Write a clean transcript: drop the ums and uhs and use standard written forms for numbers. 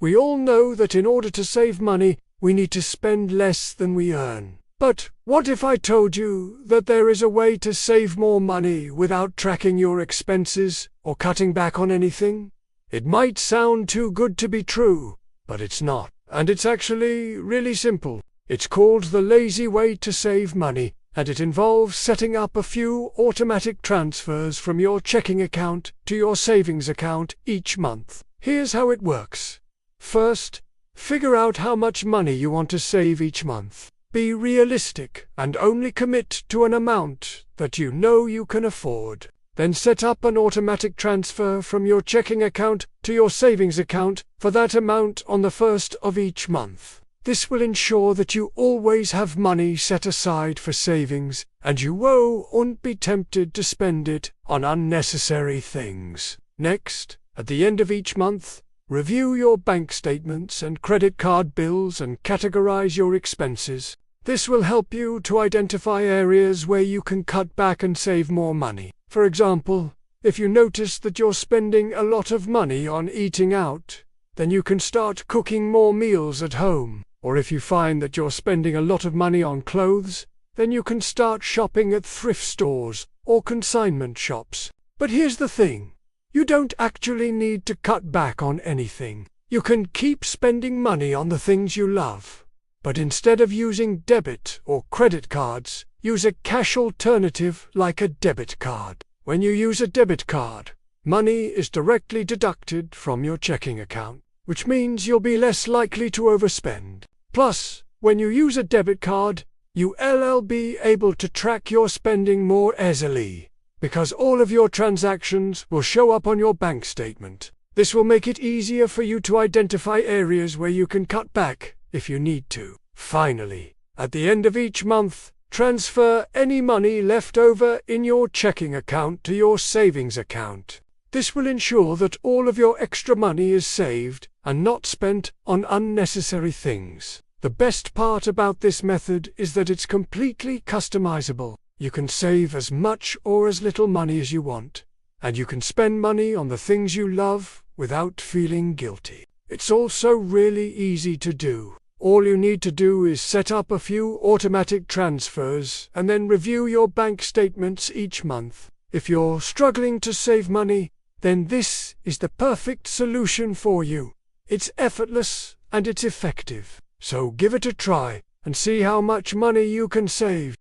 We all know that in order to save money, we need to spend less than we earn. But what if I told you that there is a way to save more money without tracking your expenses or cutting back on anything? It might sound too good to be true, but it's not. And it's actually really simple. It's called the lazy way to save money, and it involves setting up a few automatic transfers from your checking account to your savings account each month. Here's how it works. First, figure out how much money you want to save each month. Be realistic and only commit to an amount that you know you can afford. Then set up an automatic transfer from your checking account to your savings account for that amount on the first of each month. This will ensure that you always have money set aside for savings, and you won't be tempted to spend it on unnecessary things. Next, at the end of each month, review your bank statements and credit card bills and categorize your expenses. This will help you to identify areas where you can cut back and save more money. For example, if you notice that you're spending a lot of money on eating out, then you can start cooking more meals at home. Or if you find that you're spending a lot of money on clothes, then you can start shopping at thrift stores or consignment shops. But here's the thing. You don't actually need to cut back on anything. You can keep spending money on the things you love. But instead of using debit or credit cards, use a cash alternative like a debit card. When you use a debit card, money is directly deducted from your checking account, which means you'll be less likely to overspend. Plus, when you use a debit card, you'll be able to track your spending more easily, because all of your transactions will show up on your bank statement. This will make it easier for you to identify areas where you can cut back if you need to. Finally, at the end of each month, transfer any money left over in your checking account to your savings account. This will ensure that all of your extra money is saved and not spent on unnecessary things. The best part about this method is that it's completely customizable. You can save as much or as little money as you want, and you can spend money on the things you love without feeling guilty. It's also really easy to do. All you need to do is set up a few automatic transfers and then review your bank statements each month. If you're struggling to save money, then this is the perfect solution for you. It's effortless and it's effective. So give it a try and see how much money you can save.